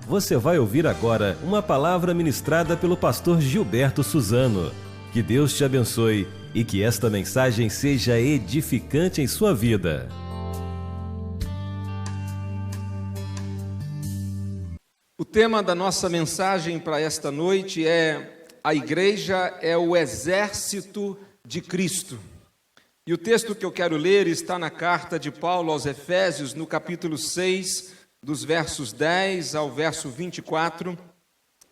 você vai ouvir agora uma palavra ministrada pelo pastor Gilberto Suzano. Que Deus te abençoe e que esta mensagem seja edificante em sua vida. O tema da nossa mensagem para esta noite é: a igreja é o exército de Cristo. E o texto que eu quero ler está na carta de Paulo aos Efésios, no capítulo 6, dos versos 10 ao verso 24.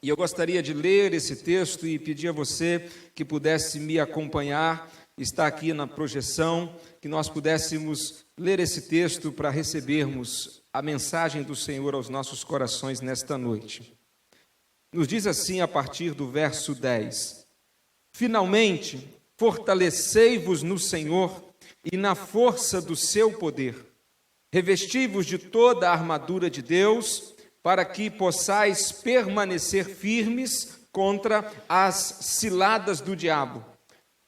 E eu gostaria de ler esse texto e pedir a você que pudesse me acompanhar. Está aqui na projeção, que nós pudéssemos ler esse texto para recebermos a mensagem do Senhor aos nossos corações nesta noite. Nos diz assim a partir do verso 10: Finalmente, fortalecei-vos no Senhor e na força do seu poder. Revesti-vos de toda a armadura de Deus, para que possais permanecer firmes contra as ciladas do diabo.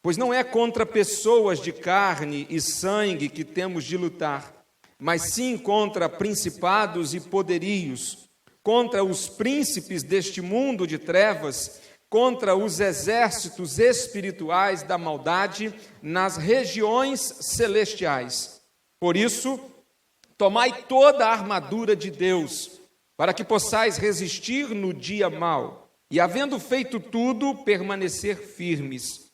Pois não é contra pessoas de carne e sangue que temos de lutar, mas sim contra principados e poderios, contra os príncipes deste mundo de trevas, contra os exércitos espirituais da maldade nas regiões celestiais. Por isso, tomai toda a armadura de Deus, para que possais resistir no dia mau, e havendo feito tudo, permanecer firmes.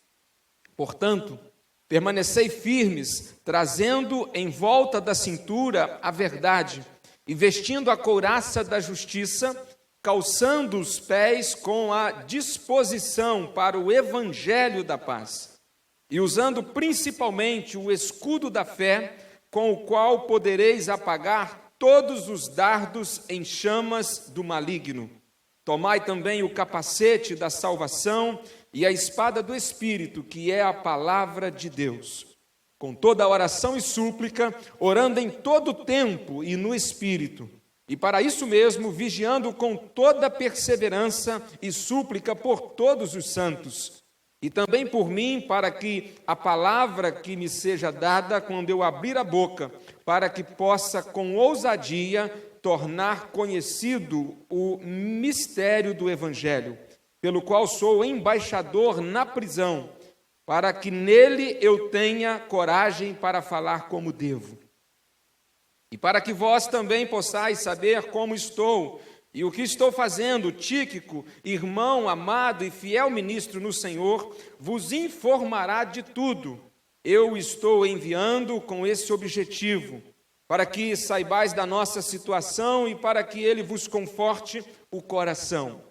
Portanto, permanecei firmes, trazendo em volta da cintura a verdade, e vestindo a couraça da justiça, calçando os pés com a disposição para o evangelho da paz, e usando principalmente o escudo da fé, com o qual podereis apagar todos os dardos em chamas do maligno. Tomai também o capacete da salvação e a espada do Espírito, que é a palavra de Deus. Com toda oração e súplica, orando em todo tempo e no Espírito. E para isso mesmo, vigiando com toda perseverança e súplica por todos os santos. E também por mim, para que a palavra que me seja dada quando eu abrir a boca, para que possa com ousadia tornar conhecido o mistério do Evangelho, pelo qual sou embaixador na prisão, para que nele eu tenha coragem para falar como devo. E para que vós também possais saber como estou e o que estou fazendo, Tíquico, irmão amado e fiel ministro no Senhor, vos informará de tudo. Eu estou enviando com esse objetivo, para que saibais da nossa situação e para que ele vos conforte o coração.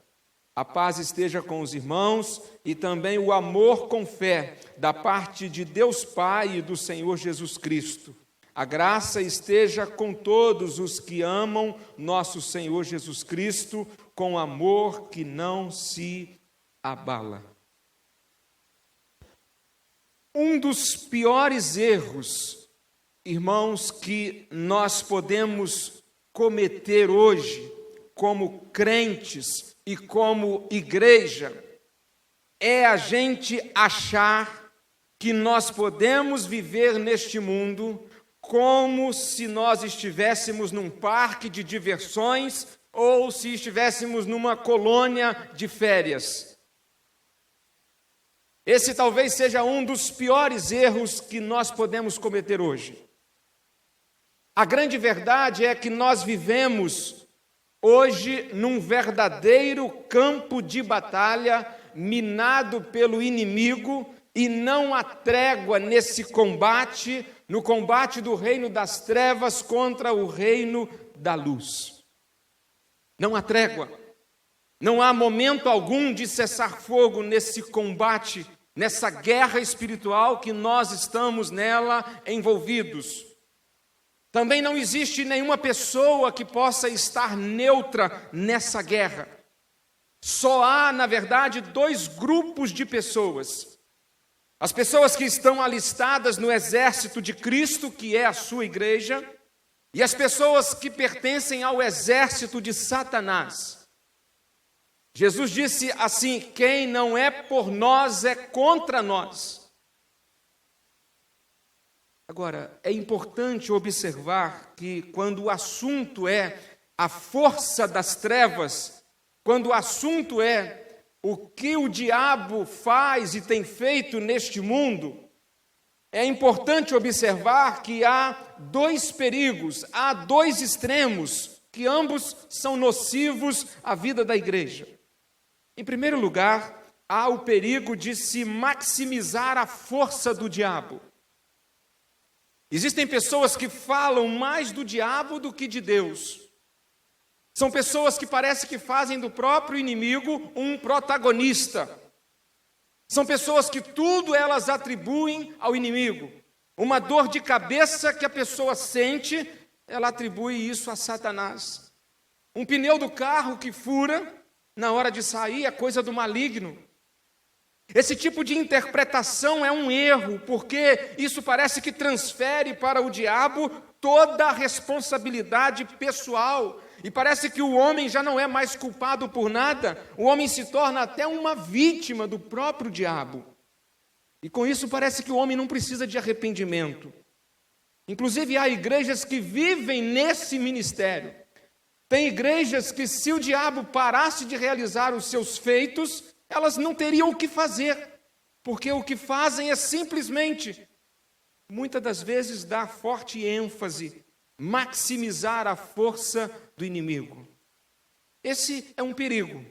A paz esteja com os irmãos e também o amor com fé da parte de Deus Pai e do Senhor Jesus Cristo. A graça esteja com todos os que amam nosso Senhor Jesus Cristo, com amor que não se abala. Um dos piores erros, irmãos, que nós podemos cometer hoje, como crentes e como igreja, é a gente achar que nós podemos viver neste mundo como se nós estivéssemos num parque de diversões ou se estivéssemos numa colônia de férias. Esse talvez seja um dos piores erros que nós podemos cometer hoje. A grande verdade é que nós vivemos hoje num verdadeiro campo de batalha minado pelo inimigo e não há trégua nesse combate, no combate do reino das trevas contra o reino da luz. Não há trégua, não há momento algum de cessar fogo nesse combate, nessa guerra espiritual que nós estamos nela envolvidos. Também não existe nenhuma pessoa que possa estar neutra nessa guerra. Só há, na verdade, dois grupos de pessoas. As pessoas que estão alistadas no exército de Cristo, que é a sua igreja, e as pessoas que pertencem ao exército de Satanás. Jesus disse assim: quem não é por nós é contra nós. Agora, é importante observar que quando o assunto é a força das trevas, quando o assunto é o que o diabo faz e tem feito neste mundo, é importante observar que há dois perigos, há dois extremos, que ambos são nocivos à vida da igreja. Em primeiro lugar, há o perigo de se maximizar a força do diabo. Existem pessoas que falam mais do diabo do que de Deus. São pessoas que parece que fazem do próprio inimigo um protagonista. São pessoas que tudo elas atribuem ao inimigo. Uma dor de cabeça que a pessoa sente, ela atribui isso a Satanás. Um pneu do carro que fura, na hora de sair, é coisa do maligno. Esse tipo de interpretação é um erro, porque isso parece que transfere para o diabo toda a responsabilidade pessoal. E parece que o homem já não é mais culpado por nada, o homem se torna até uma vítima do próprio diabo. E com isso parece que o homem não precisa de arrependimento. Inclusive há igrejas que vivem nesse ministério. Tem igrejas que, se o diabo parasse de realizar os seus feitos, elas não teriam o que fazer, porque o que fazem é simplesmente, muitas das vezes, dar forte ênfase, maximizar a força do inimigo. Esse é um perigo.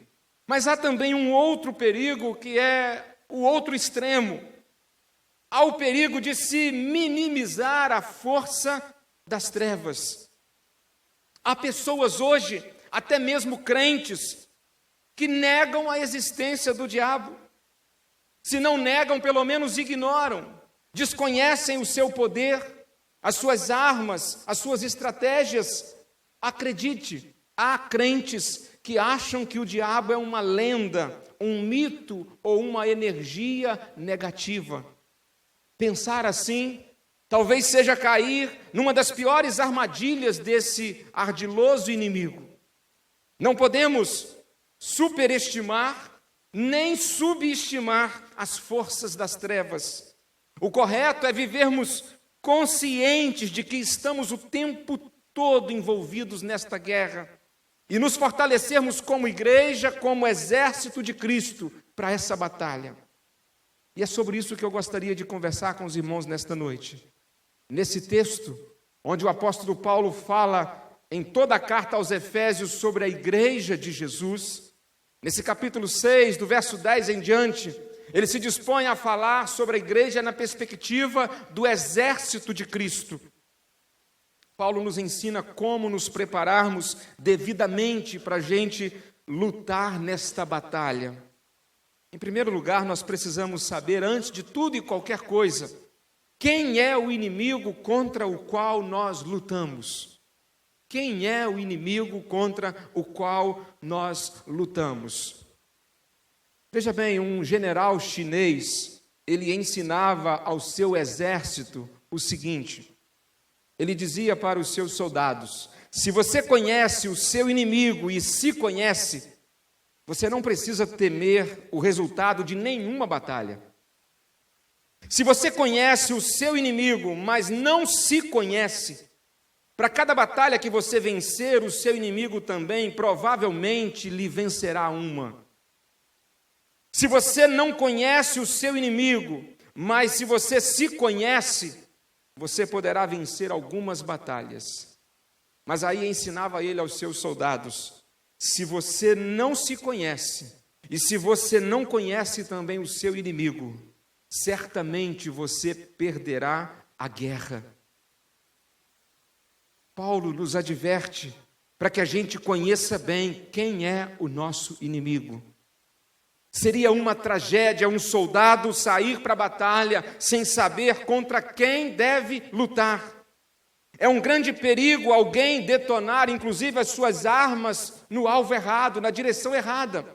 Mas há também um outro perigo, que é o outro extremo. Há o perigo de se minimizar a força das trevas. Há pessoas hoje, até mesmo crentes, que negam a existência do diabo. Se não negam, pelo menos ignoram, desconhecem o seu poder, as suas armas, as suas estratégias. Acredite, há crentes que acham que o diabo é uma lenda, um mito ou uma energia negativa. Pensar assim talvez seja cair numa das piores armadilhas desse ardiloso inimigo. Não podemos superestimar nem subestimar as forças das trevas. O correto é vivermos conscientes de que estamos o tempo todo envolvidos nesta guerra e nos fortalecermos como igreja, como exército de Cristo para essa batalha. E é sobre isso que eu gostaria de conversar com os irmãos nesta noite. Nesse texto, onde o apóstolo Paulo fala em toda a carta aos Efésios sobre a igreja de Jesus, nesse capítulo 6, do verso 10 em diante, ele se dispõe a falar sobre a igreja na perspectiva do exército de Cristo. Paulo nos ensina como nos prepararmos devidamente para a gente lutar nesta batalha. Em primeiro lugar, nós precisamos saber, antes de tudo e qualquer coisa, quem é o inimigo contra o qual nós lutamos. Quem é o inimigo contra o qual nós lutamos? Veja bem, um general chinês, ele ensinava ao seu exército o seguinte: ele dizia para os seus soldados: se você conhece o seu inimigo e se conhece, você não precisa temer o resultado de nenhuma batalha. Se você conhece o seu inimigo, mas não se conhece, para cada batalha que você vencer, o seu inimigo também provavelmente lhe vencerá uma. Se você não conhece o seu inimigo, mas se você se conhece, você poderá vencer algumas batalhas. Mas aí ensinava ele aos seus soldados: se você não se conhece, e se você não conhece também o seu inimigo, certamente você perderá a guerra. Paulo nos adverte para que a gente conheça bem quem é o nosso inimigo. Seria uma tragédia um soldado sair para a batalha sem saber contra quem deve lutar. É um grande perigo alguém detonar, inclusive, as suas armas no alvo errado, na direção errada.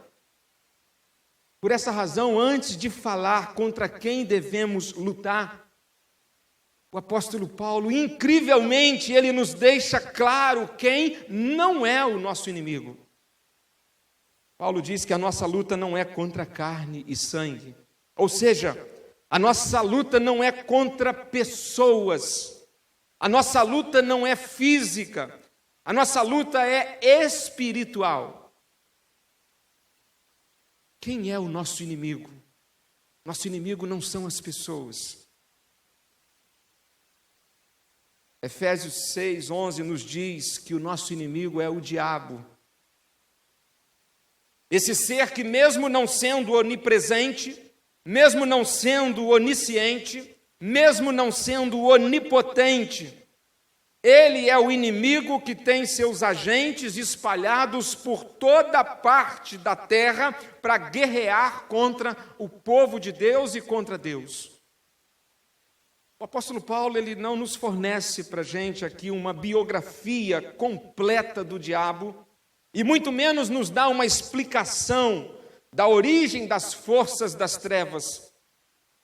Por essa razão, antes de falar contra quem devemos lutar, o apóstolo Paulo, incrivelmente, ele nos deixa claro quem não é o nosso inimigo. Paulo diz que a nossa luta não é contra carne e sangue. Ou seja, a nossa luta não é contra pessoas. A nossa luta não é física. A nossa luta é espiritual. Quem é o nosso inimigo? Nosso inimigo não são as pessoas. Efésios 6:11 nos diz que o nosso inimigo é o diabo. Esse ser que, mesmo não sendo onipresente, mesmo não sendo onisciente, mesmo não sendo onipotente, ele é o inimigo que tem seus agentes espalhados por toda parte da terra para guerrear contra o povo de Deus e contra Deus. O apóstolo Paulo, ele não nos fornece para a gente aqui uma biografia completa do diabo, e muito menos nos dá uma explicação da origem das forças das trevas.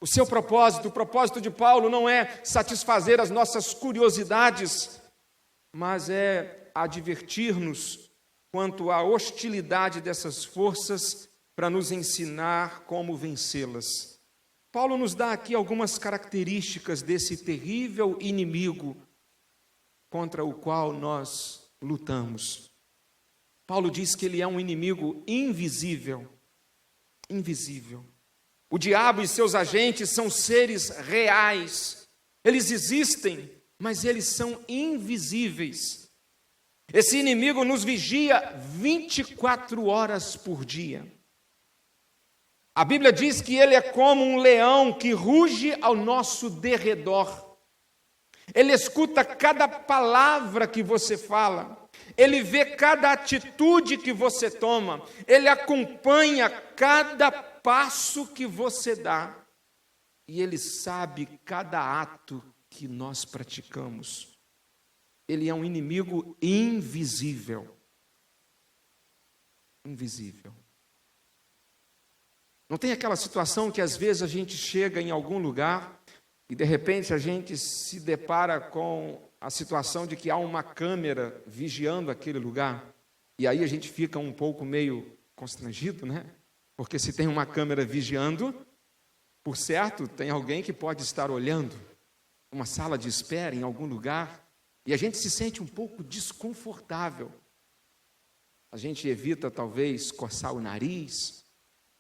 O seu propósito, o propósito de Paulo não é satisfazer as nossas curiosidades, mas é advertir-nos quanto à hostilidade dessas forças para nos ensinar como vencê-las. Paulo nos dá aqui algumas características desse terrível inimigo contra o qual nós lutamos. Paulo diz que ele é um inimigo invisível. Invisível. O diabo e seus agentes são seres reais. Eles existem, mas eles são invisíveis. Esse inimigo nos vigia 24 horas por dia. A Bíblia diz que ele é como um leão que ruge ao nosso derredor. Ele escuta cada palavra que você fala. Ele vê cada atitude que você toma. Ele acompanha cada passo que você dá. E ele sabe cada ato que nós praticamos. Ele é um inimigo invisível. Invisível. Não tem aquela situação que às vezes a gente chega em algum lugar e de repente a gente se depara com a situação de que há uma câmera vigiando aquele lugar, e aí a gente fica um pouco meio constrangido, né? Porque se tem uma câmera vigiando, por certo, tem alguém que pode estar olhando, uma sala de espera em algum lugar, e a gente se sente um pouco desconfortável. A gente evita talvez coçar o nariz,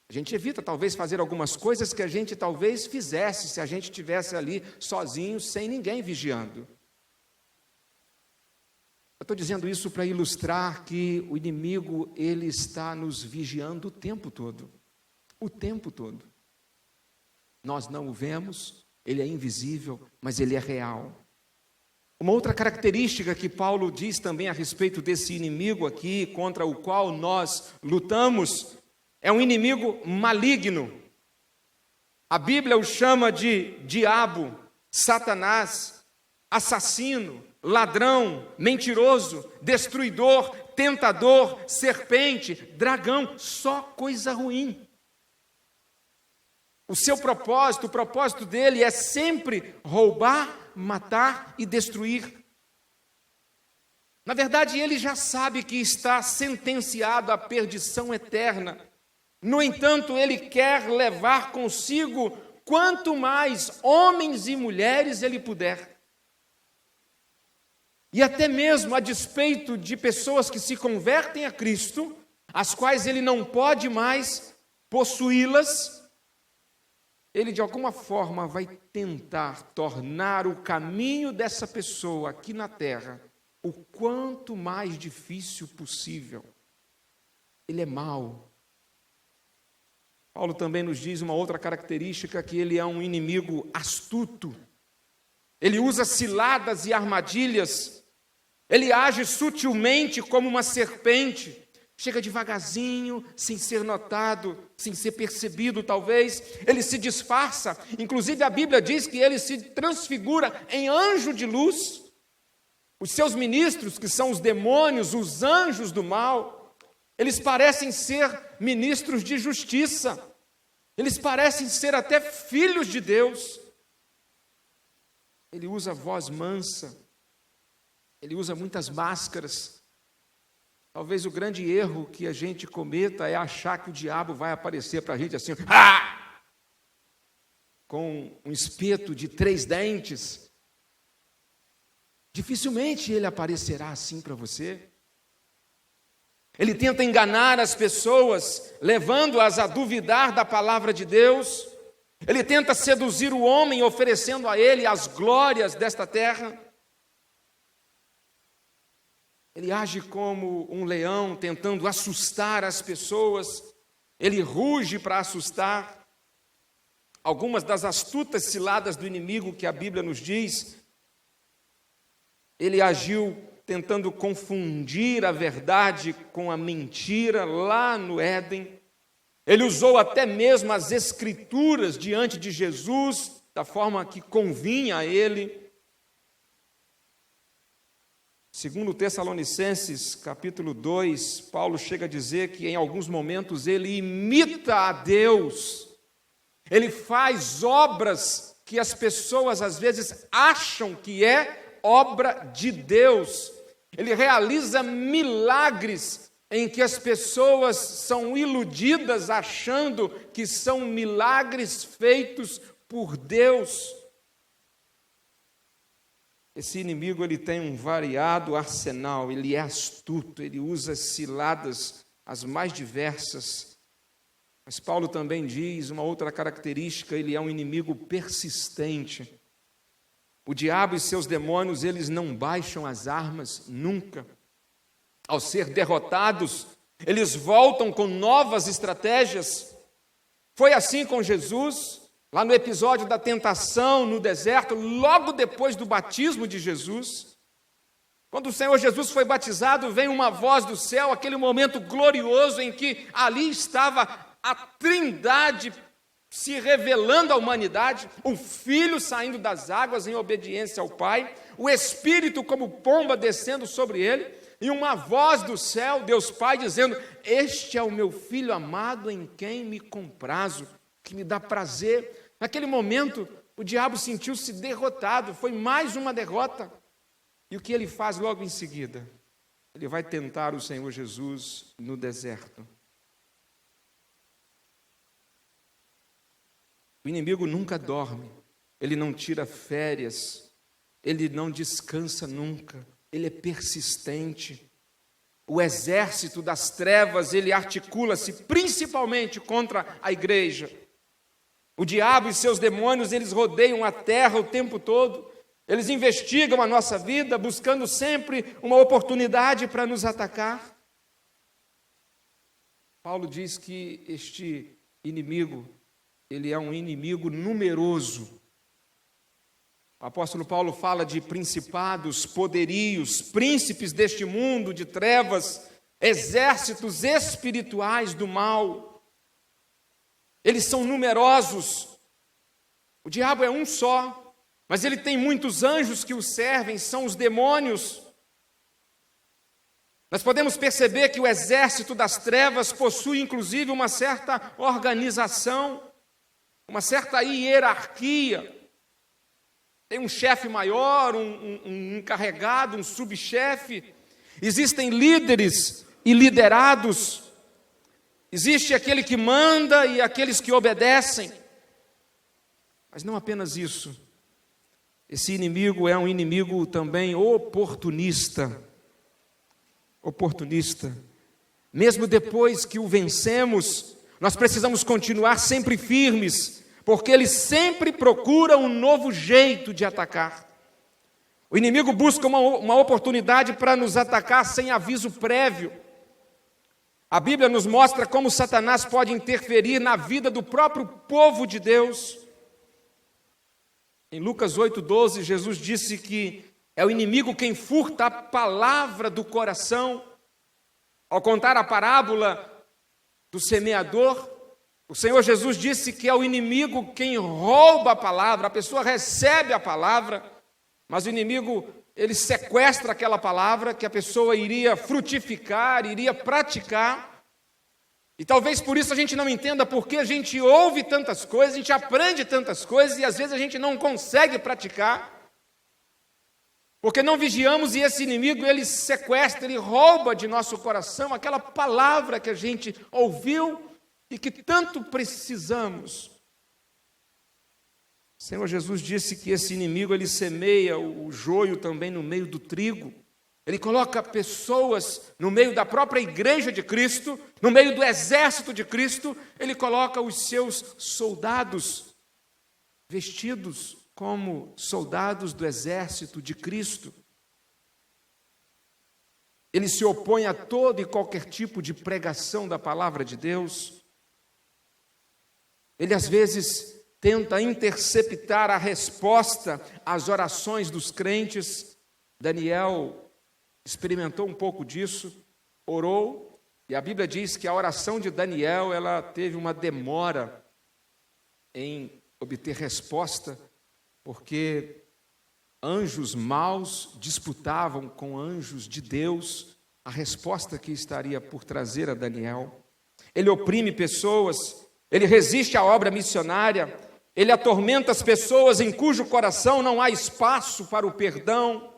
a gente evita talvez fazer algumas coisas que a gente talvez fizesse se a gente estivesse ali sozinho, sem ninguém vigiando. Eu estou dizendo isso para ilustrar que o inimigo, ele está nos vigiando o tempo todo. O tempo todo. Nós não o vemos, ele é invisível, mas ele é real. Uma outra característica que Paulo diz também a respeito desse inimigo aqui, contra o qual nós lutamos, é um inimigo maligno. A Bíblia o chama de diabo, Satanás, assassino, ladrão, mentiroso, destruidor, tentador, serpente, dragão, só coisa ruim. O seu propósito, o propósito dele é sempre roubar, matar e destruir. Na verdade, ele já sabe que está sentenciado à perdição eterna. No entanto, ele quer levar consigo quanto mais homens e mulheres ele puder. E até mesmo a despeito de pessoas que se convertem a Cristo, as quais ele não pode mais possuí-las, ele de alguma forma vai tentar tornar o caminho dessa pessoa aqui na terra o quanto mais difícil possível. Ele é mau. Paulo também nos diz uma outra característica, que ele é um inimigo astuto. Ele usa ciladas e armadilhas. Ele age sutilmente como uma serpente. Chega devagarzinho, sem ser notado, sem ser percebido talvez. Ele se disfarça. Inclusive a Bíblia diz que ele se transfigura em anjo de luz. Os seus ministros, que são os demônios, os anjos do mal, eles parecem ser ministros de justiça. Eles parecem ser até filhos de Deus. Ele usa voz mansa. Ele usa muitas máscaras. Talvez o grande erro que a gente cometa é achar que o diabo vai aparecer para a gente assim, com um espeto de 3 dentes. Dificilmente ele aparecerá assim para você. Ele tenta enganar as pessoas, levando-as a duvidar da palavra de Deus. Ele tenta seduzir o homem, oferecendo a ele as glórias desta terra. Ele age como um leão, tentando assustar as pessoas. Ele ruge para assustar. Algumas das astutas ciladas do inimigo que a Bíblia nos diz, ele agiu tentando confundir a verdade com a mentira lá no Éden. Ele usou até mesmo as Escrituras diante de Jesus, da forma que convinha a ele. Segundo Tessalonicenses, capítulo 2, Paulo chega a dizer que em alguns momentos ele imita a Deus. Ele faz obras que as pessoas às vezes acham que é obra de Deus. Ele realiza milagres em que as pessoas são iludidas achando que são milagres feitos por Deus. Esse inimigo ele tem um variado arsenal, ele é astuto, ele usa ciladas as mais diversas. Mas Paulo também diz uma outra característica, ele é um inimigo persistente. O diabo e seus demônios, eles não baixam as armas nunca. Ao ser derrotados, eles voltam com novas estratégias. Foi assim com Jesus, lá no episódio da tentação no deserto, logo depois do batismo de Jesus. Quando o Senhor Jesus foi batizado, veio uma voz do céu, aquele momento glorioso em que ali estava a Trindade se revelando à humanidade, o Filho saindo das águas em obediência ao Pai, o Espírito como pomba descendo sobre ele, e uma voz do céu, Deus Pai, dizendo: este é o meu Filho amado em quem me comprazo, que me dá prazer. Naquele momento, o diabo sentiu-se derrotado, foi mais uma derrota. E o que ele faz logo em seguida? Ele vai tentar o Senhor Jesus no deserto. O inimigo nunca dorme, ele não tira férias, ele não descansa nunca, ele é persistente. O exército das trevas, ele articula-se principalmente contra a igreja. O diabo e seus demônios, eles rodeiam a terra o tempo todo, eles investigam a nossa vida, buscando sempre uma oportunidade para nos atacar. Paulo diz que este inimigo, ele é um inimigo numeroso. O apóstolo Paulo fala de principados, poderios, príncipes deste mundo de trevas, exércitos espirituais do mal. Eles são numerosos. O diabo é um só, mas ele tem muitos anjos que o servem, são os demônios. Nós podemos perceber que o exército das trevas possui inclusive uma certa organização, uma certa hierarquia. Tem um chefe maior, um encarregado, um subchefe. Existem líderes e liderados. Existe aquele que manda e aqueles que obedecem. Mas não apenas isso. Esse inimigo é um inimigo também oportunista. Oportunista. Mesmo depois que o vencemos, nós precisamos continuar sempre firmes, porque ele sempre procura um novo jeito de atacar. O inimigo busca uma oportunidade para nos atacar sem aviso prévio. A Bíblia nos mostra como Satanás pode interferir na vida do próprio povo de Deus. Em Lucas 8,12, Jesus disse que é o inimigo quem furta a palavra do coração. Ao contar a parábola do semeador, o Senhor Jesus disse que é o inimigo quem rouba a palavra. A pessoa recebe a palavra, mas o inimigo, ele sequestra aquela palavra que a pessoa iria frutificar, iria praticar. E talvez por isso a gente não entenda porque a gente ouve tantas coisas, a gente aprende tantas coisas e às vezes a gente não consegue praticar. Porque não vigiamos e esse inimigo, ele sequestra, ele rouba de nosso coração aquela palavra que a gente ouviu e que tanto precisamos. O Senhor Jesus disse que esse inimigo, ele semeia o joio também no meio do trigo. Ele coloca pessoas no meio da própria igreja de Cristo, no meio do exército de Cristo, ele coloca os seus soldados vestidos como soldados do exército de Cristo. Ele se opõe a todo e qualquer tipo de pregação da palavra de Deus. Ele às vezes tenta interceptar a resposta às orações dos crentes. Daniel experimentou um pouco disso, orou, e a Bíblia diz que a oração de Daniel, ela teve uma demora em obter resposta, porque anjos maus disputavam com anjos de Deus a resposta que estaria por trazer a Daniel. Ele oprime pessoas, ele resiste à obra missionária, ele atormenta as pessoas em cujo coração não há espaço para o perdão.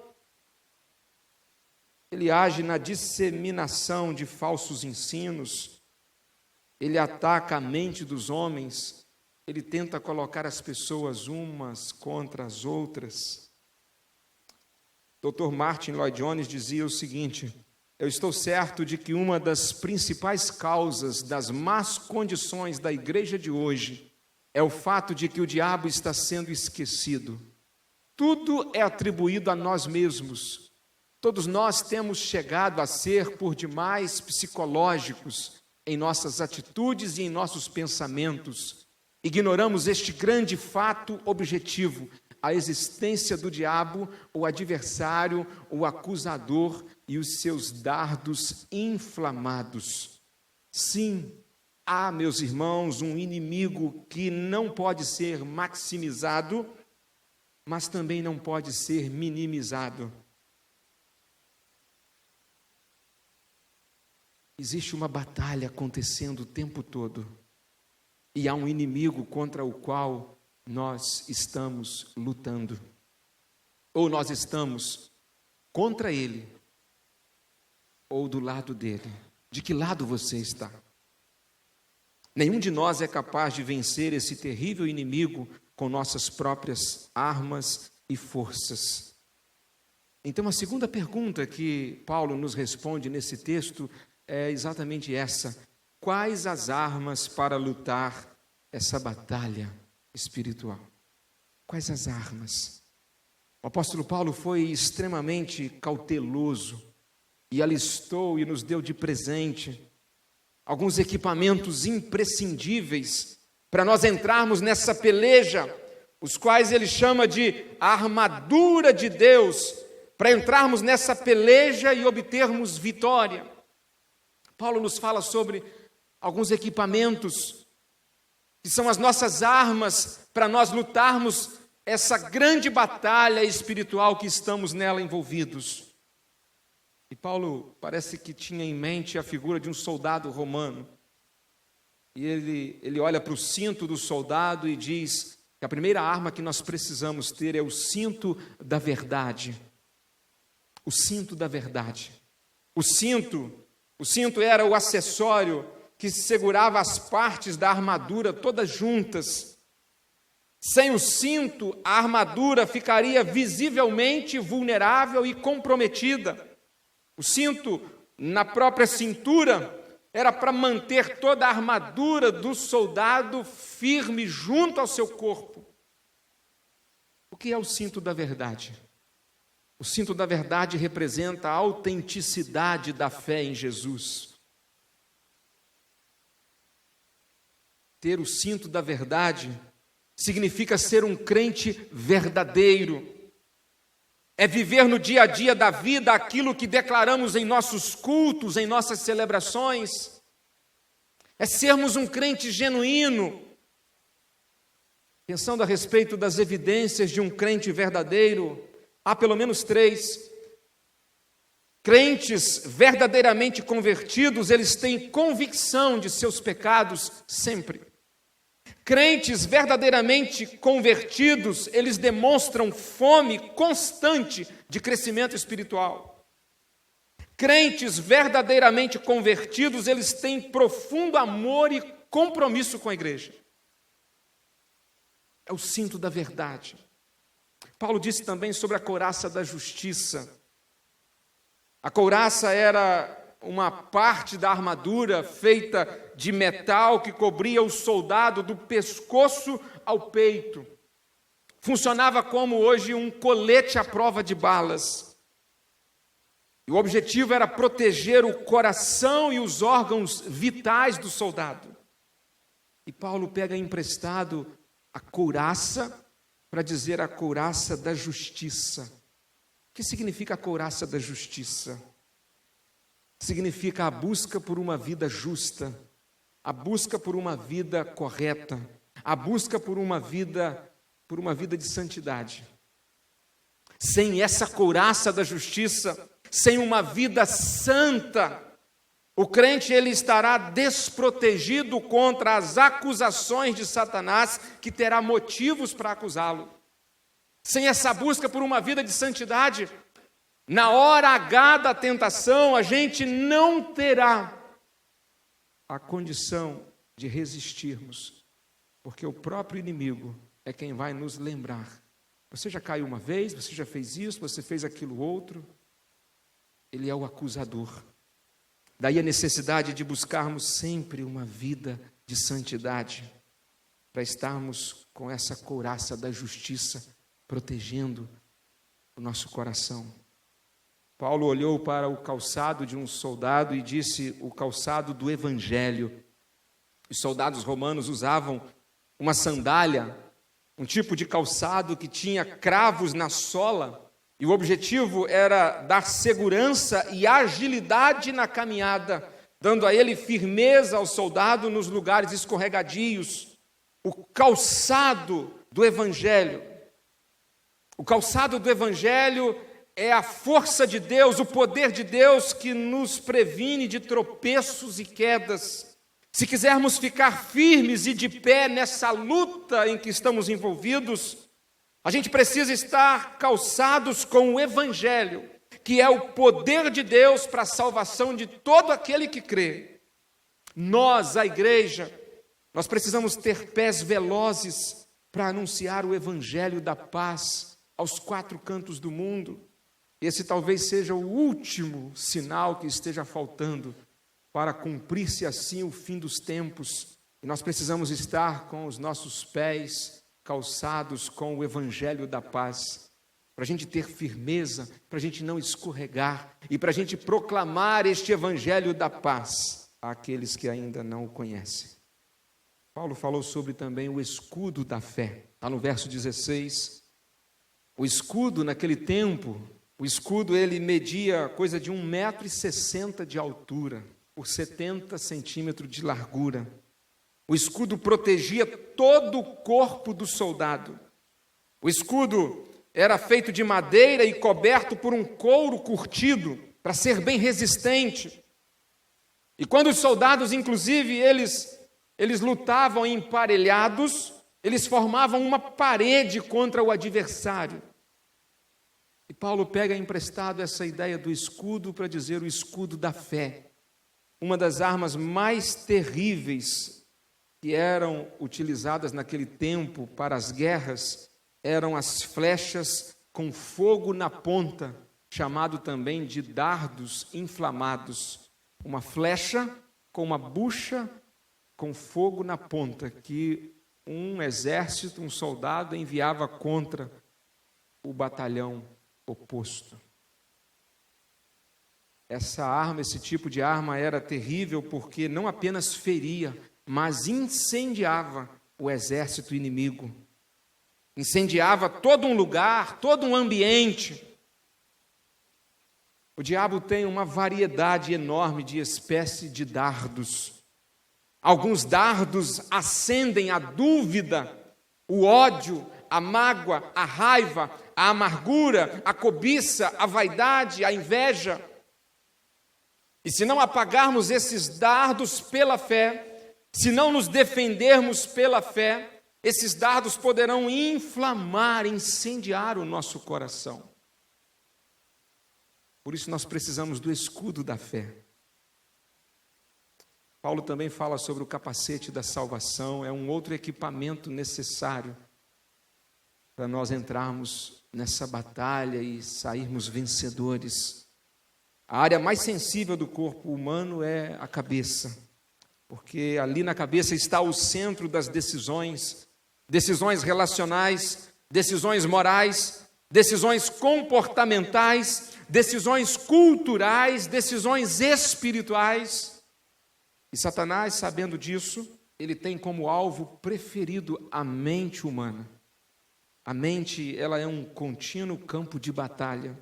Ele age na disseminação de falsos ensinos, ele ataca a mente dos homens, ele tenta colocar as pessoas umas contra as outras. Dr. Martin Lloyd Jones dizia o seguinte: eu estou certo de que uma das principais causas das más condições da igreja de hoje é o fato de que o diabo está sendo esquecido. Tudo é atribuído a nós mesmos. Todos nós temos chegado a ser por demais psicológicos em nossas atitudes e em nossos pensamentos. Ignoramos este grande fato objetivo, a existência do diabo, o adversário, o acusador e os seus dardos inflamados. Sim, há, meus irmãos, um inimigo que não pode ser maximizado, mas também não pode ser minimizado. Existe uma batalha acontecendo o tempo todo, e há um inimigo contra o qual nós estamos lutando. Ou nós estamos contra ele, ou do lado dele. De que lado você está? Nenhum de nós é capaz de vencer esse terrível inimigo com nossas próprias armas e forças. Então, a segunda pergunta que Paulo nos responde nesse texto é exatamente essa: quais as armas para lutar essa batalha espiritual? Quais as armas? O apóstolo Paulo foi extremamente cauteloso e alistou e nos deu de presente alguns equipamentos imprescindíveis para nós entrarmos nessa peleja, os quais ele chama de armadura de Deus, para entrarmos nessa peleja e obtermos vitória. Paulo nos fala sobre alguns equipamentos que são as nossas armas para nós lutarmos essa grande batalha espiritual que estamos nela envolvidos. E Paulo parece que tinha em mente a figura de um soldado romano. E ele olha para o cinto do soldado e diz que a primeira arma que nós precisamos ter é o cinto da verdade. O cinto da verdade. O cinto era o acessório que segurava as partes da armadura todas juntas. Sem o cinto, a armadura ficaria visivelmente vulnerável e comprometida. O cinto na própria cintura era para manter toda a armadura do soldado firme junto ao seu corpo. O que é o cinto da verdade? O cinto da verdade representa a autenticidade da fé em Jesus. Ter o cinto da verdade significa ser um crente verdadeiro. É viver no dia a dia da vida aquilo que declaramos em nossos cultos, em nossas celebrações. É sermos um crente genuíno. Pensando a respeito das evidências de um crente verdadeiro, há pelo menos 3. Crentes verdadeiramente convertidos, eles têm convicção de seus pecados sempre. Crentes verdadeiramente convertidos, eles demonstram fome constante de crescimento espiritual. Crentes verdadeiramente convertidos, eles têm profundo amor e compromisso com a igreja. é o cinto da verdade. Paulo disse também sobre a couraça da justiça. A couraça era uma parte da armadura feita de metal que cobria o soldado do pescoço ao peito. Funcionava como hoje um colete à prova de balas. E o objetivo era proteger o coração e os órgãos vitais do soldado. E Paulo pega emprestado a couraça para dizer a couraça da justiça. O que significa a couraça da justiça? Significa a busca por uma vida justa, a busca por uma vida correta, a busca por uma vida de santidade. Sem essa couraça da justiça, sem uma vida santa, o crente ele estará desprotegido contra as acusações de Satanás, que terá motivos para acusá-lo. Sem essa busca por uma vida de santidade, na hora H da tentação, a gente não terá a condição de resistirmos, porque o próprio inimigo é quem vai nos lembrar. Você já caiu uma vez, você já fez isso, você fez aquilo outro. Ele é o acusador. Daí a necessidade de buscarmos sempre uma vida de santidade, para estarmos com essa couraça da justiça, protegendo o nosso coração. Paulo olhou para o calçado de um soldado e disse: o calçado do Evangelho. Os soldados romanos usavam uma sandália, um tipo de calçado que tinha cravos na sola, e o objetivo era dar segurança e agilidade na caminhada, dando a ele firmeza ao soldado nos lugares escorregadios. O calçado do Evangelho. O calçado do Evangelho é a força de Deus, o poder de Deus que nos previne de tropeços e quedas. Se quisermos ficar firmes e de pé nessa luta em que estamos envolvidos, a gente precisa estar calçados com o Evangelho, que é o poder de Deus para a salvação de todo aquele que crê. Nós, a igreja, nós precisamos ter pés velozes para anunciar o Evangelho da paz aos quatro cantos do mundo. Esse talvez seja o último sinal que esteja faltando para cumprir-se assim o fim dos tempos. E nós precisamos estar com os nossos pés calçados com o Evangelho da paz, para a gente ter firmeza, para a gente não escorregar e para a gente proclamar este Evangelho da paz àqueles que ainda não o conhecem. Paulo falou sobre também o escudo da fé. Está no verso 16. O escudo naquele tempo, o escudo ele media coisa de 1,60 m de altura por 70 centímetros de largura. O escudo protegia todo o corpo do soldado. O escudo era feito de madeira e coberto por um couro curtido para ser bem resistente. E quando os soldados, inclusive, eles lutavam emparelhados, eles formavam uma parede contra o adversário. E Paulo pega emprestado essa ideia do escudo para dizer o escudo da fé. Uma das armas mais terríveis que eram utilizadas naquele tempo para as guerras eram as flechas com fogo na ponta, chamado também de dardos inflamados. Uma flecha com uma bucha com fogo na ponta, que um exército, um soldado enviava contra o batalhão oposto. Essa arma, esse tipo de arma era terrível porque não apenas feria, mas incendiava o exército inimigo. Incendiava todo um lugar, todo um ambiente. O diabo tem uma variedade enorme de espécies de dardos. Alguns dardos acendem a dúvida, o ódio, a mágoa, a raiva, a amargura, a cobiça, a vaidade, a inveja. E se não apagarmos esses dardos pela fé, se não nos defendermos pela fé, esses dardos poderão inflamar, incendiar o nosso coração. Por isso nós precisamos do escudo da fé. Paulo também fala sobre o capacete da salvação, é um outro equipamento necessário para nós entrarmos nessa batalha e sairmos vencedores. A área mais sensível do corpo humano é a cabeça, porque ali na cabeça está o centro das decisões, decisões relacionais, decisões morais, decisões comportamentais, decisões culturais, decisões espirituais. E Satanás, sabendo disso, ele tem como alvo preferido a mente humana. A mente, ela é um contínuo campo de batalha.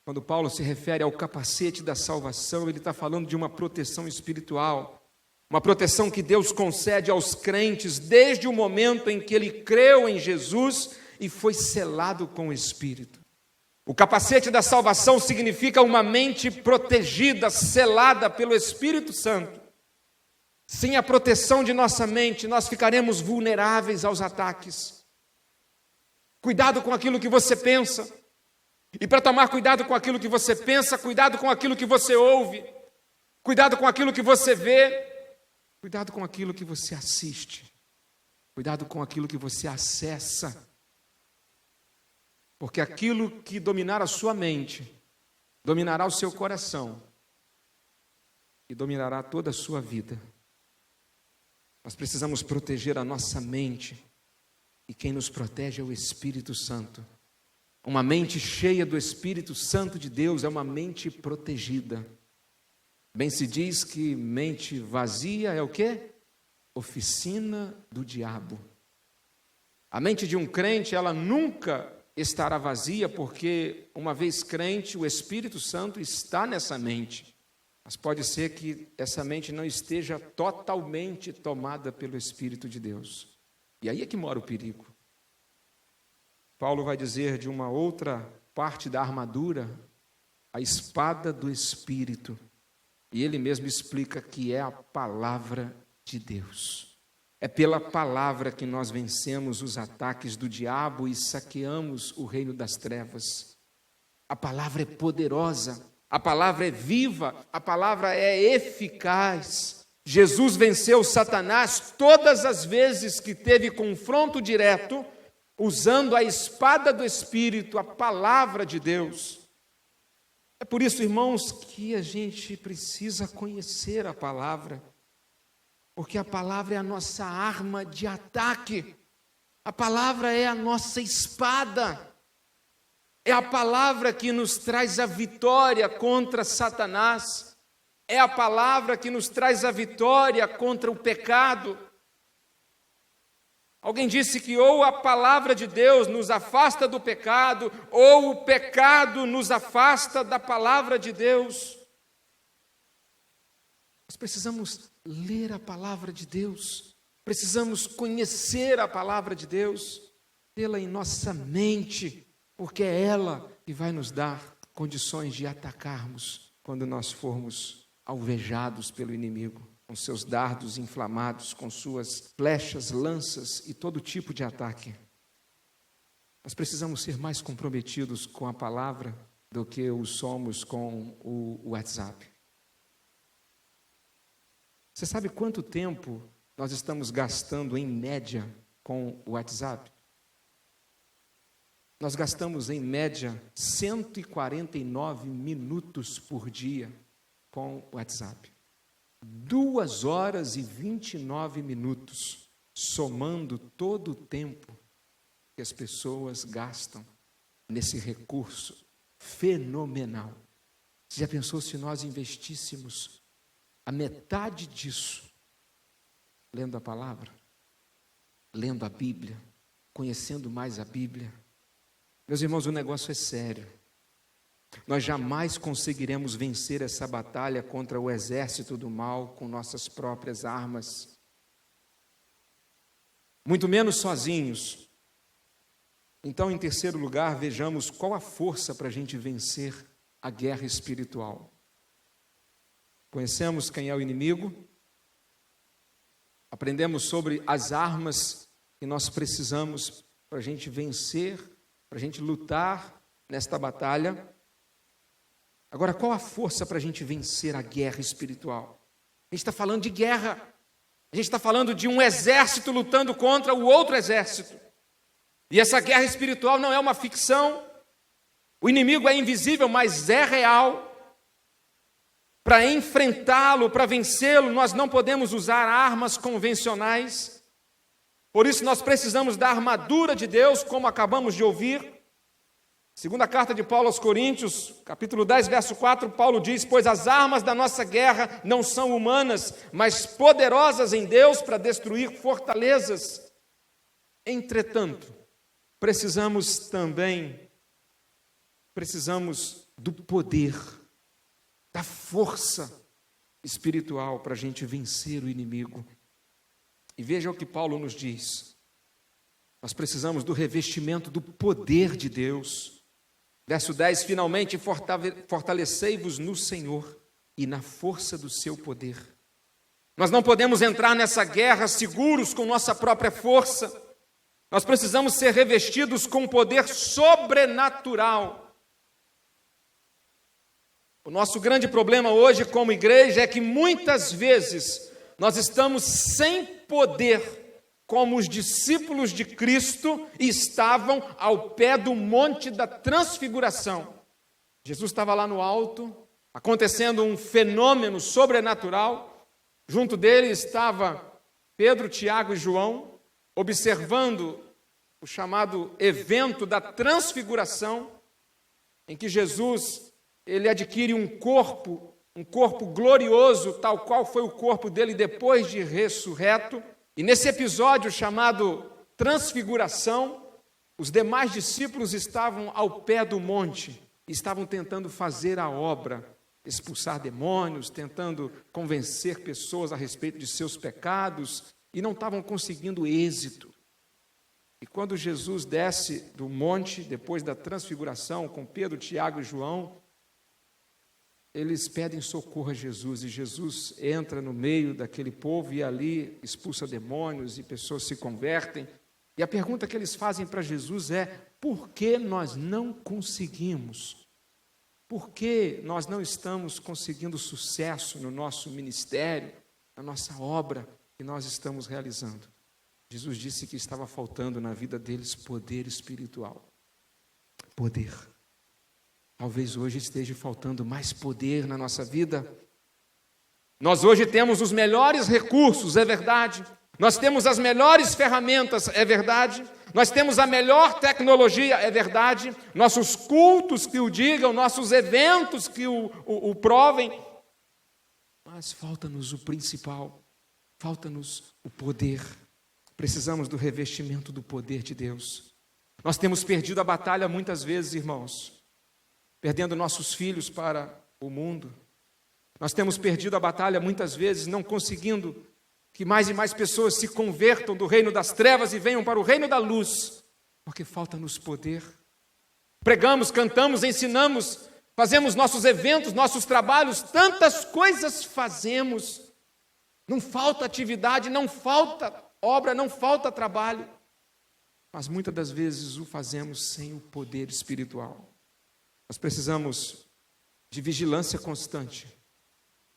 Quando Paulo se refere ao capacete da salvação, ele está falando de uma proteção espiritual, uma proteção que Deus concede aos crentes desde o momento em que ele creu em Jesus e foi selado com o Espírito. O capacete da salvação significa uma mente protegida, selada pelo Espírito Santo. Sem a proteção de nossa mente, nós ficaremos vulneráveis aos ataques. Cuidado com aquilo que você pensa. E para tomar cuidado com aquilo que você pensa, cuidado com aquilo que você ouve, cuidado com aquilo que você vê, cuidado com aquilo que você assiste, cuidado com aquilo que você acessa. Porque aquilo que dominar a sua mente, dominará o seu coração e dominará toda a sua vida. Nós precisamos proteger a nossa mente, e quem nos protege é o Espírito Santo. Uma mente cheia do Espírito Santo de Deus é uma mente protegida. Bem se diz que mente vazia é o quê? Oficina do diabo. A mente de um crente, ela nunca estará vazia, porque uma vez crente, o Espírito Santo está nessa mente. Mas pode ser que essa mente não esteja totalmente tomada pelo Espírito de Deus. E aí é que mora o perigo. Paulo vai dizer de uma outra parte da armadura, a espada do Espírito. E ele mesmo explica que é a palavra de Deus. É pela palavra que nós vencemos os ataques do diabo e saqueamos o reino das trevas. A palavra é poderosa, a palavra é viva, a palavra é eficaz. Jesus venceu Satanás todas as vezes que teve confronto direto, usando a espada do Espírito, a palavra de Deus. É por isso, irmãos, que a gente precisa conhecer a palavra, porque a palavra é a nossa arma de ataque, a palavra é a nossa espada, é a palavra que nos traz a vitória contra Satanás, é a palavra que nos traz a vitória contra o pecado. Alguém disse que ou a palavra de Deus nos afasta do pecado, ou o pecado nos afasta da palavra de Deus. Nós precisamos ler a palavra de Deus, precisamos conhecer a palavra de Deus, tê-la em nossa mente, porque é ela que vai nos dar condições de atacarmos quando nós formos alvejados pelo inimigo, com seus dardos inflamados, com suas flechas, lanças e todo tipo de ataque. Nós precisamos ser mais comprometidos com a palavra do que o somos com o WhatsApp. Você sabe quanto tempo nós estamos gastando em média com o WhatsApp? Nós gastamos em média 149 minutos por dia com o WhatsApp. 2 horas e 29 minutos, somando todo o tempo que as pessoas gastam nesse recurso fenomenal. Você já pensou se nós investíssemos a metade disso lendo a palavra, lendo a Bíblia, conhecendo mais a Bíblia? Meus irmãos, o negócio é sério. Nós jamais conseguiremos vencer essa batalha contra o exército do mal com nossas próprias armas, muito menos sozinhos. Então, em terceiro lugar, vejamos qual a força para a gente vencer a guerra espiritual. Conhecemos quem é o inimigo, aprendemos sobre as armas que nós precisamos para a gente vencer, para a gente lutar nesta batalha. Agora, qual a força para a gente vencer a guerra espiritual? A gente está falando de guerra. A gente está falando de um exército lutando contra o outro exército. E essa guerra espiritual não é uma ficção. O inimigo é invisível, mas é real. Para enfrentá-lo, para vencê-lo, nós não podemos usar armas convencionais. Por isso nós precisamos da armadura de Deus, como acabamos de ouvir. Segunda carta de Paulo aos Coríntios, capítulo 10, verso 4, Paulo diz: pois as armas da nossa guerra não são humanas, mas poderosas em Deus para destruir fortalezas. Entretanto, precisamos do poder, da força espiritual para a gente vencer o inimigo. E veja o que Paulo nos diz. Nós precisamos do revestimento do poder de Deus. Verso 10, finalmente fortalecei-vos no Senhor e na força do seu poder. Nós não podemos entrar nessa guerra seguros com nossa própria força. Nós precisamos ser revestidos com poder sobrenatural. O nosso grande problema hoje como igreja é que muitas vezes nós estamos sem poder, como os discípulos de Cristo estavam ao pé do Monte da Transfiguração. Jesus estava lá no alto, acontecendo um fenômeno sobrenatural. Junto dele estava Pedro, Tiago e João, observando o chamado evento da Transfiguração, em que Jesus ele adquire um corpo glorioso, tal qual foi o corpo dele depois de ressurreto. E nesse episódio chamado Transfiguração, os demais discípulos estavam ao pé do monte, estavam tentando fazer a obra, expulsar demônios, tentando convencer pessoas a respeito de seus pecados, e não estavam conseguindo êxito. E quando Jesus desce do monte, depois da Transfiguração, com Pedro, Tiago e João, eles pedem socorro a Jesus, e Jesus entra no meio daquele povo e ali expulsa demônios e pessoas se convertem. E a pergunta que eles fazem para Jesus é: por que nós não conseguimos? Por que nós não estamos conseguindo sucesso no nosso ministério, na nossa obra que nós estamos realizando? Jesus disse que estava faltando na vida deles poder espiritual. Poder. Talvez hoje esteja faltando mais poder na nossa vida. Nós hoje temos os melhores recursos, é verdade. Nós temos as melhores ferramentas, é verdade. Nós temos a melhor tecnologia, é verdade. Nossos cultos que o digam, nossos eventos que o provem. Mas falta-nos o principal, falta-nos o poder. Precisamos do revestimento do poder de Deus. Nós temos perdido a batalha muitas vezes, irmãos. Perdendo nossos filhos para o mundo. Nós temos perdido a batalha muitas vezes, não conseguindo que mais e mais pessoas se convertam do reino das trevas e venham para o reino da luz, porque falta-nos poder. Pregamos, cantamos, ensinamos, fazemos nossos eventos, nossos trabalhos, tantas coisas fazemos. Não falta atividade, não falta obra, não falta trabalho, mas muitas das vezes o fazemos sem o poder espiritual. Nós precisamos de vigilância constante,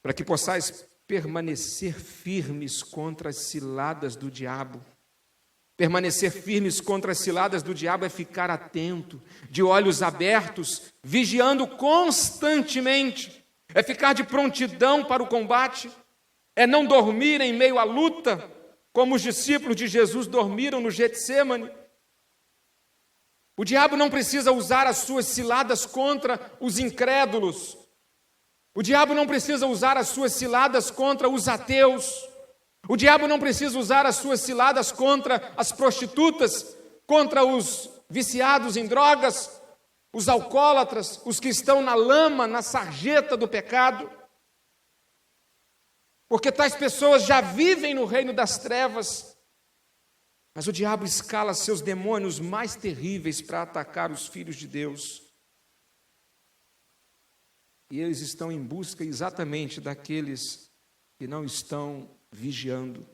para que possais permanecer firmes contra as ciladas do diabo. Permanecer firmes contra as ciladas do diabo é ficar atento, de olhos abertos, vigiando constantemente, é ficar de prontidão para o combate, é não dormir em meio à luta, como os discípulos de Jesus dormiram no Getsêmani. O diabo não precisa usar as suas ciladas contra os incrédulos. O diabo não precisa usar as suas ciladas contra os ateus. O diabo não precisa usar as suas ciladas contra as prostitutas, contra os viciados em drogas, os alcoólatras, os que estão na lama, na sarjeta do pecado. Porque tais pessoas já vivem no reino das trevas. Mas o diabo escala seus demônios mais terríveis para atacar os filhos de Deus. E eles estão em busca exatamente daqueles que não estão vigiando.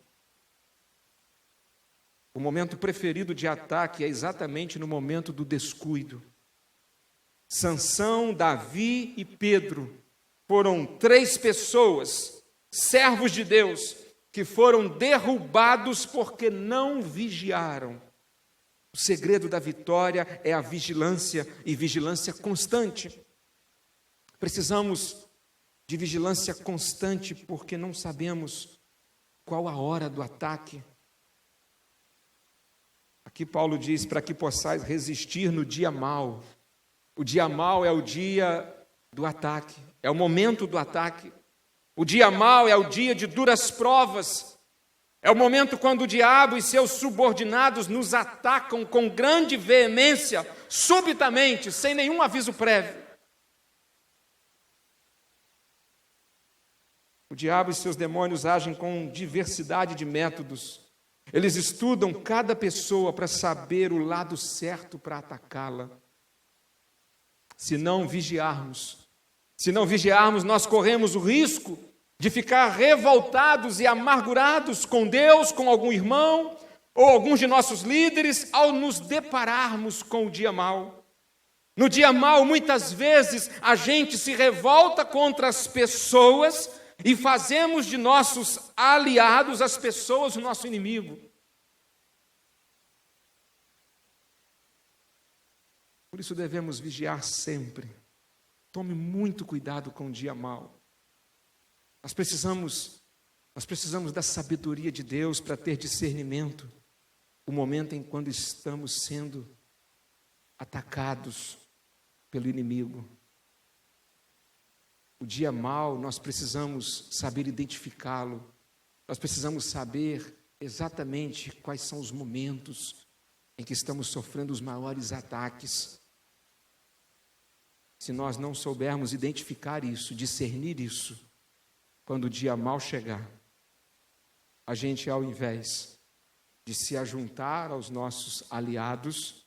O momento preferido de ataque é exatamente no momento do descuido. Sansão, Davi e Pedro foram 3 pessoas, servos de Deus, que foram derrubados porque não vigiaram. O segredo da vitória é a vigilância e vigilância constante. Precisamos de vigilância constante porque não sabemos qual a hora do ataque. Aqui Paulo diz, para que possais resistir no dia mau. O dia mau é o dia do ataque, é o momento do ataque. O dia mau é o dia de duras provas. É o momento quando o diabo e seus subordinados nos atacam com grande veemência, subitamente, sem nenhum aviso prévio. O diabo e seus demônios agem com diversidade de métodos. Eles estudam cada pessoa para saber o lado certo para atacá-la. Se não vigiarmos, nós corremos o risco de ficar revoltados e amargurados com Deus, com algum irmão ou alguns de nossos líderes ao nos depararmos com o dia mau. No dia mau, muitas vezes, a gente se revolta contra as pessoas e fazemos de nossos aliados as pessoas o nosso inimigo. Por isso devemos vigiar sempre. Tome muito cuidado com o dia mau. Nós precisamos da sabedoria de Deus para ter discernimento. O momento em quando estamos sendo atacados pelo inimigo. O dia mau, nós precisamos saber identificá-lo. Nós precisamos saber exatamente quais são os momentos em que estamos sofrendo os maiores ataques. Se nós não soubermos identificar isso, discernir isso, quando o dia mau chegar, a gente, ao invés de se ajuntar aos nossos aliados,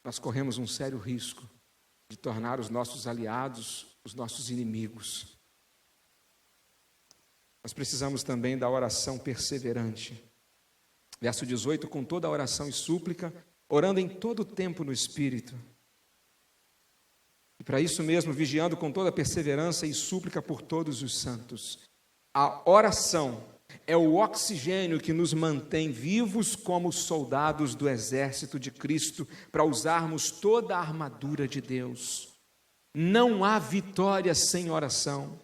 nós corremos um sério risco de tornar os nossos aliados os nossos inimigos. Nós precisamos também da oração perseverante. Verso 18, com toda a oração e súplica, orando em todo o tempo no Espírito. E para isso mesmo, vigiando com toda perseverança e súplica por todos os santos. A oração é o oxigênio que nos mantém vivos como soldados do exército de Cristo, para usarmos toda a armadura de Deus. Não há vitória sem oração.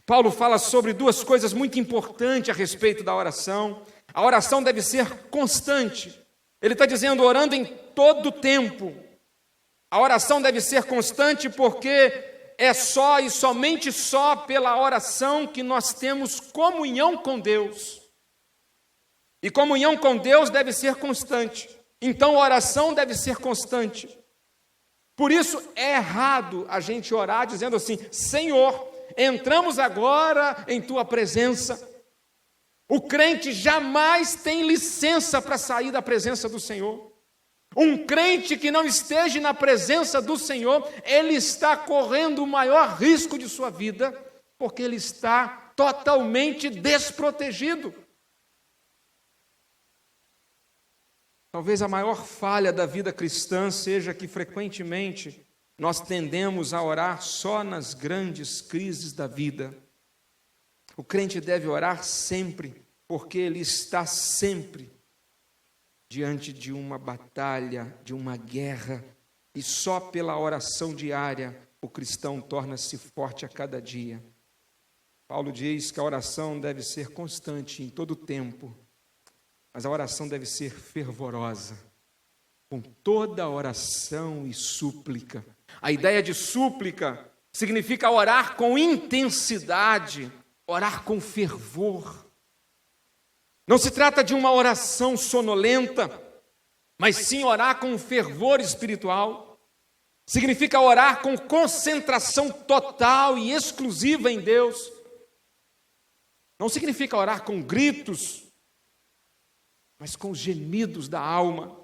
Paulo fala sobre duas coisas muito importantes a respeito da oração. A oração deve ser constante. Ele está dizendo, orando em todo o tempo. A oração deve ser constante porque é só e somente só pela oração que nós temos comunhão com Deus. E comunhão com Deus deve ser constante. Então a oração deve ser constante. Por isso é errado a gente orar dizendo assim, Senhor, entramos agora em Tua presença. O crente jamais tem licença para sair da presença do Senhor. Um crente que não esteja na presença do Senhor, ele está correndo o maior risco de sua vida, porque ele está totalmente desprotegido. Talvez a maior falha da vida cristã seja que frequentemente nós tendemos a orar só nas grandes crises da vida. O crente deve orar sempre, porque ele está sempre diante de uma batalha, de uma guerra, e só pela oração diária o cristão torna-se forte a cada dia. Paulo diz que a oração deve ser constante em todo o tempo, mas a oração deve ser fervorosa, com toda oração e súplica. A ideia de súplica significa orar com intensidade, orar com fervor. Não se trata de uma oração sonolenta, mas sim orar com fervor espiritual. Significa orar com concentração total e exclusiva em Deus. Não significa orar com gritos, mas com gemidos da alma.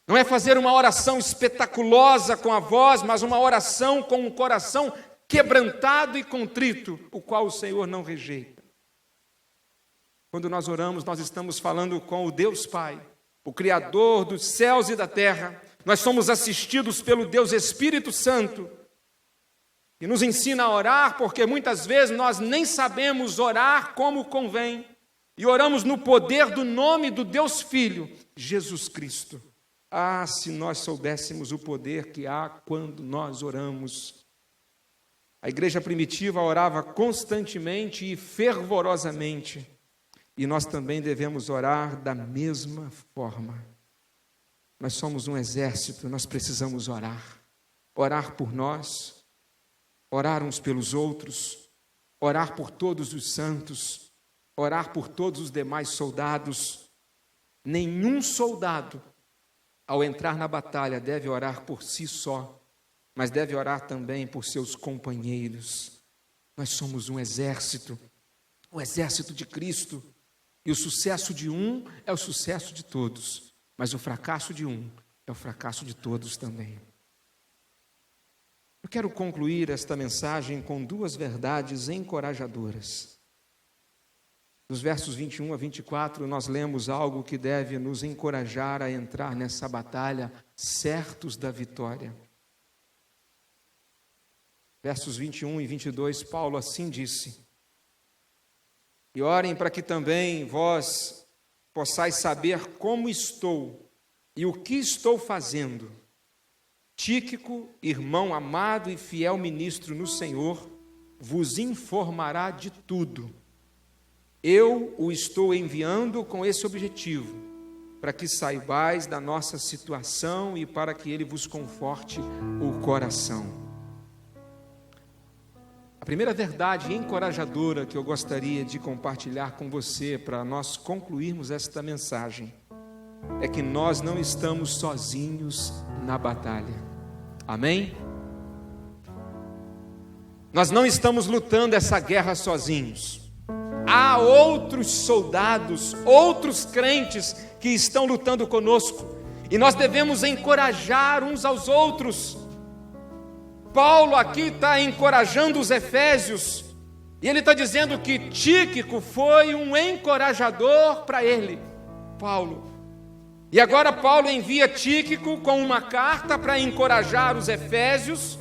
Não é fazer uma oração espetaculosa com a voz, mas uma oração com um coração quebrantado e contrito, o qual o Senhor não rejeita. Quando nós oramos, nós estamos falando com o Deus Pai, o Criador dos céus e da terra. Nós somos assistidos pelo Deus Espírito Santo, que nos ensina a orar, porque muitas vezes nós nem sabemos orar como convém. E oramos no poder do nome do Deus Filho, Jesus Cristo. Ah, se nós soubéssemos o poder que há quando nós oramos. A igreja primitiva orava constantemente e fervorosamente, e nós também devemos orar da mesma forma. Nós somos um exército, nós precisamos orar. Orar por nós, orar uns pelos outros, orar por todos os santos, orar por todos os demais soldados. Nenhum soldado, ao entrar na batalha, deve orar por si só, mas deve orar também por seus companheiros. Nós somos um exército, o exército de Cristo, e o sucesso de um é o sucesso de todos, mas o fracasso de um é o fracasso de todos também. Eu quero concluir esta mensagem com duas verdades encorajadoras. Dos versos 21 a 24, nós lemos algo que deve nos encorajar a entrar nessa batalha certos da vitória. Versos 21 e 22, Paulo assim disse: E orem para que também vós possais saber como estou e o que estou fazendo. Tíquico, irmão amado e fiel ministro no Senhor, vos informará de tudo. Eu o estou enviando com esse objetivo, para que saibais da nossa situação e para que ele vos conforte o coração. A primeira verdade encorajadora que eu gostaria de compartilhar com você para nós concluirmos esta mensagem é que nós não estamos sozinhos na batalha. Amém? Nós não estamos lutando essa guerra sozinhos. Há outros soldados, outros crentes que estão lutando conosco, e nós devemos encorajar uns aos outros. Paulo aqui está encorajando os efésios, e ele está dizendo que Tíquico foi um encorajador para ele, Paulo. E agora Paulo envia Tíquico com uma carta para encorajar os efésios,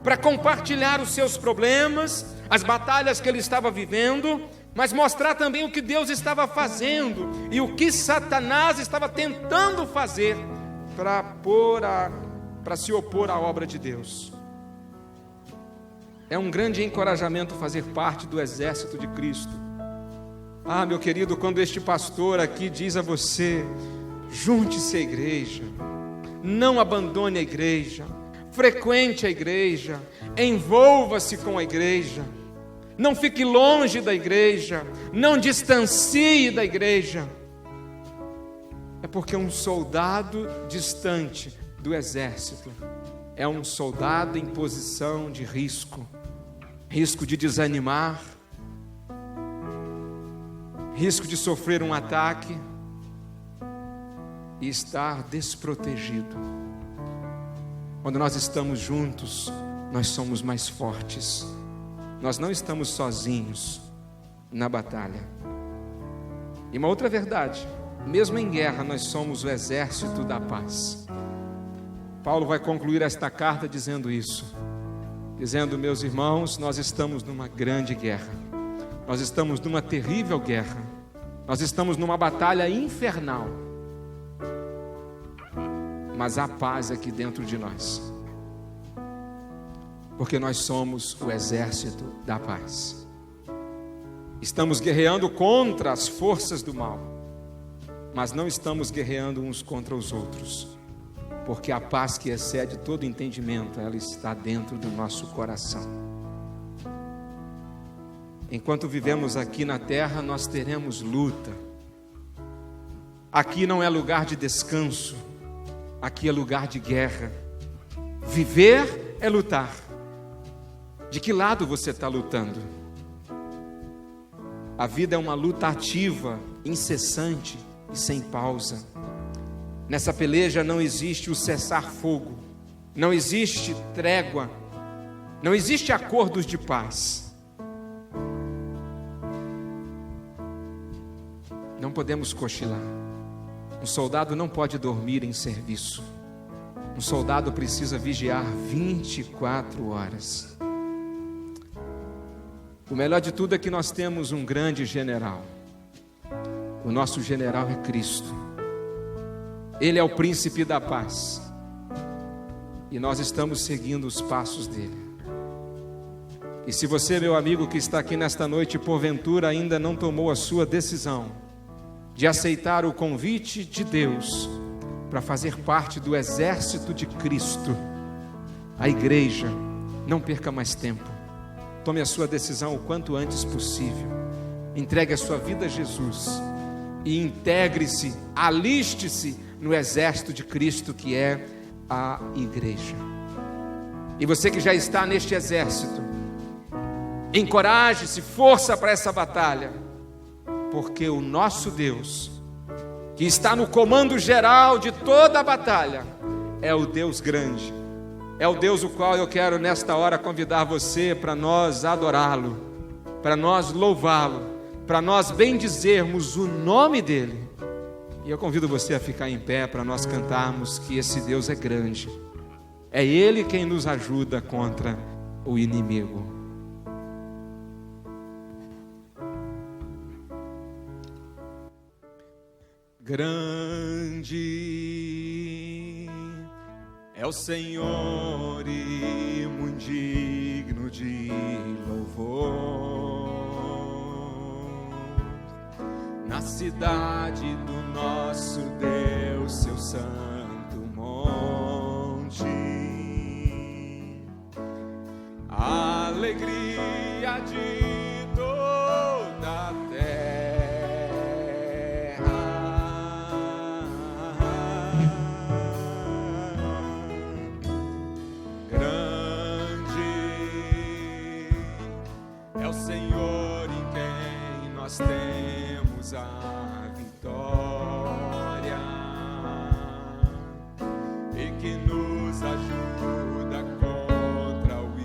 para compartilhar os seus problemas, as batalhas que ele estava vivendo, mas mostrar também o que Deus estava fazendo e o que Satanás estava tentando fazer para se opor à obra de Deus. É um grande encorajamento fazer parte do exército de Cristo. Ah, meu querido, quando este pastor aqui diz a você: junte-se à igreja, não abandone a igreja, frequente a igreja, envolva-se com a igreja, não fique longe da igreja, não distancie da igreja. É porque um soldado distante do exército é um soldado em posição de risco, risco de desanimar, risco de sofrer um ataque e estar desprotegido. Quando nós estamos juntos, nós somos mais fortes. Nós não estamos sozinhos na batalha. E uma outra verdade: mesmo em guerra, nós somos o exército da paz. Paulo vai concluir esta carta dizendo isso, dizendo: meus irmãos, nós estamos numa grande guerra, nós estamos numa terrível guerra, nós estamos numa batalha infernal, mas há paz aqui dentro de nós, porque nós somos o exército da paz. Estamos guerreando contra as forças do mal, mas não estamos guerreando uns contra os outros, porque a paz que excede todo entendimento, ela está dentro do nosso coração. Enquanto vivemos aqui na terra, nós teremos luta. Aqui não é lugar de descanso, aqui é lugar de guerra. Viver é lutar. De que lado você está lutando? A vida é uma luta ativa, incessante e sem pausa. Nessa peleja não existe o cessar-fogo, não existe trégua, não existe acordos de paz. Não podemos cochilar. Um soldado não pode dormir em serviço. Um soldado precisa vigiar 24 horas. O melhor de tudo é que nós temos um grande general. O nosso general é Cristo. Ele é o príncipe da paz. E nós estamos seguindo os passos dele. E se você, meu amigo que está aqui nesta noite, porventura ainda não tomou a sua decisão de aceitar o convite de Deus para fazer parte do exército de Cristo, a igreja, não perca mais tempo. Tome a sua decisão o quanto antes possível. Entregue a sua vida a Jesus e integre-se, aliste-se no exército de Cristo, que é a igreja. E você que já está neste exército, encoraje-se, força para essa batalha, porque o nosso Deus, que está no comando geral de toda a batalha, é o Deus grande, é o Deus o qual eu quero nesta hora convidar você para nós adorá-lo, para nós louvá-lo, para nós bendizermos o nome dele. E eu convido você a ficar em pé para nós cantarmos que esse Deus é grande, é Ele quem nos ajuda contra o inimigo. Grande é o Senhor e muito digno de louvor. Na cidade do nosso Deus, seu santo monte, a alegria de toda a terra. Senhor em quem nós temos a vitória e que nos ajuda contra o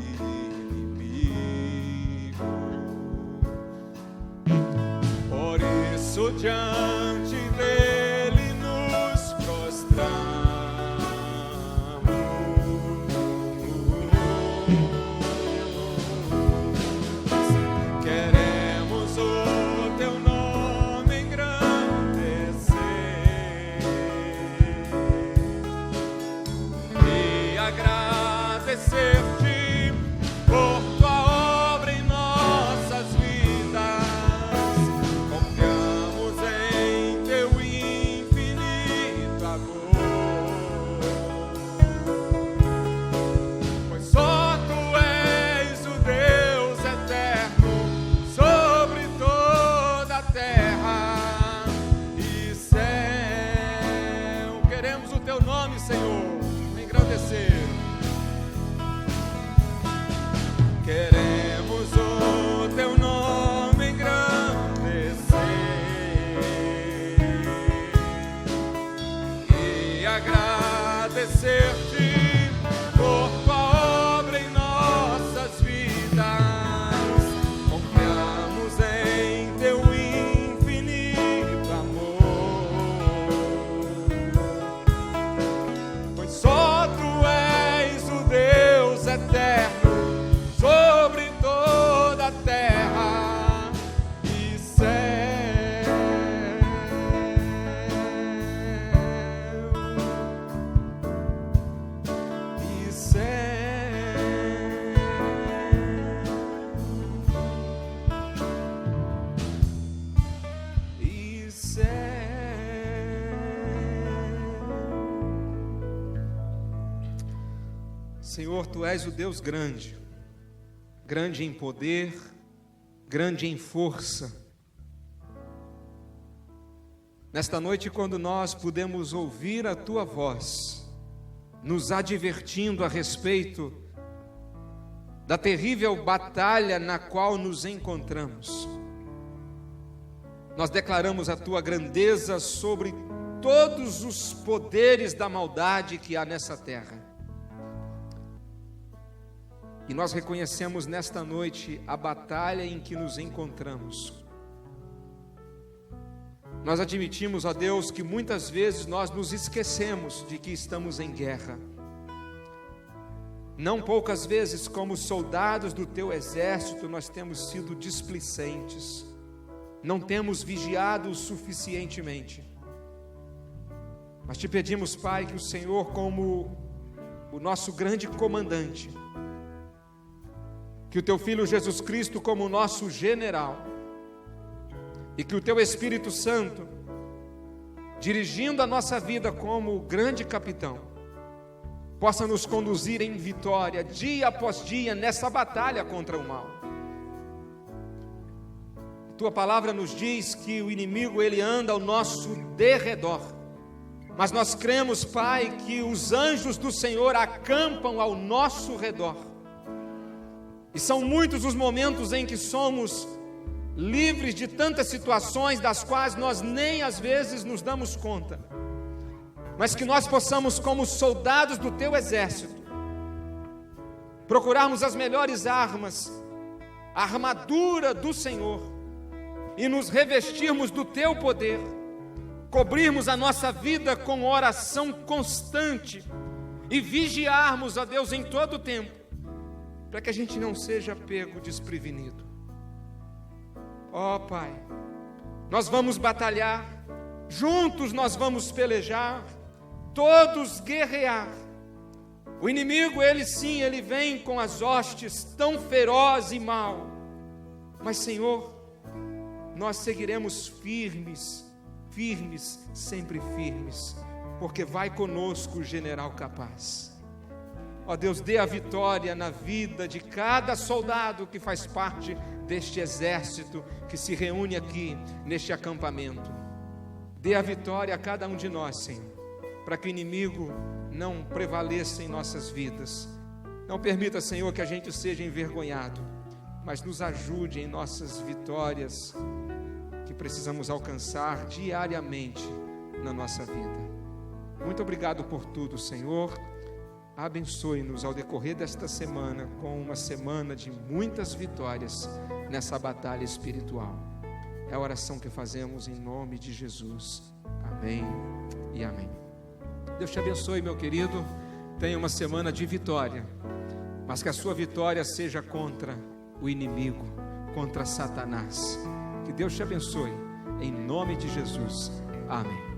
inimigo. Por isso diante dele nos prostramos. Agradecer-te por tua obra em nossas vidas. Confiamos em teu infinito amor, pois só tu és o Deus eterno sobre toda a terra e céu. Queremos o teu nome, Senhor, engrandecer. Queremos o teu nome engrandecer e agradecer-te por tua obra em nossas vidas. Confiamos em teu infinito amor, pois só tu és o Deus eterno sobre toda a terra e céu. E céu. E céu. Senhor, tu és o Deus grande, grande em poder, grande em força. Nesta noite, quando nós pudemos ouvir a tua voz, nos advertindo a respeito da terrível batalha na qual nos encontramos, nós declaramos a tua grandeza sobre todos os poderes da maldade que há nessa terra. E nós reconhecemos nesta noite a batalha em que nos encontramos. Nós admitimos, ó Deus, que muitas vezes nós nos esquecemos de que estamos em guerra. Não poucas vezes, como soldados do teu exército, nós temos sido displicentes, não temos vigiado suficientemente. Mas te pedimos, Pai, que o Senhor, como o nosso grande comandante, que o Teu Filho Jesus Cristo como o nosso general, e que o Teu Espírito Santo, dirigindo a nossa vida como grande capitão, possa nos conduzir em vitória, dia após dia, nessa batalha contra o mal. Tua palavra nos diz que o inimigo, ele anda ao nosso derredor, mas nós cremos, Pai, que os anjos do Senhor acampam ao nosso redor, e são muitos os momentos em que somos livres de tantas situações das quais nós nem às vezes nos damos conta, mas que nós possamos, como soldados do Teu exército, procurarmos as melhores armas, a armadura do Senhor, e nos revestirmos do Teu poder, cobrirmos a nossa vida com oração constante e vigiarmos a Deus em todo o tempo, para que a gente não seja pego desprevenido. Ó Pai, nós vamos batalhar, juntos nós vamos pelejar, todos guerrear. O inimigo, ele sim, ele vem com as hostes tão feroz e mal, mas Senhor, nós seguiremos firmes, sempre firmes, porque vai conosco o general capaz. Ó Deus, dê a vitória na vida de cada soldado que faz parte deste exército que se reúne aqui neste acampamento. Dê a vitória a cada um de nós, Senhor, para que o inimigo não prevaleça em nossas vidas. Não permita, Senhor, que a gente seja envergonhado, mas nos ajude em nossas vitórias que precisamos alcançar diariamente na nossa vida. Muito obrigado por tudo, Senhor. Abençoe-nos ao decorrer desta semana, com uma semana de muitas vitórias nessa batalha espiritual. É a oração que fazemos em nome de Jesus. Amém e amém. Deus te abençoe, meu querido. Tenha uma semana de vitória, mas que a sua vitória seja contra o inimigo, contra Satanás. Que Deus te abençoe, em nome de Jesus. Amém.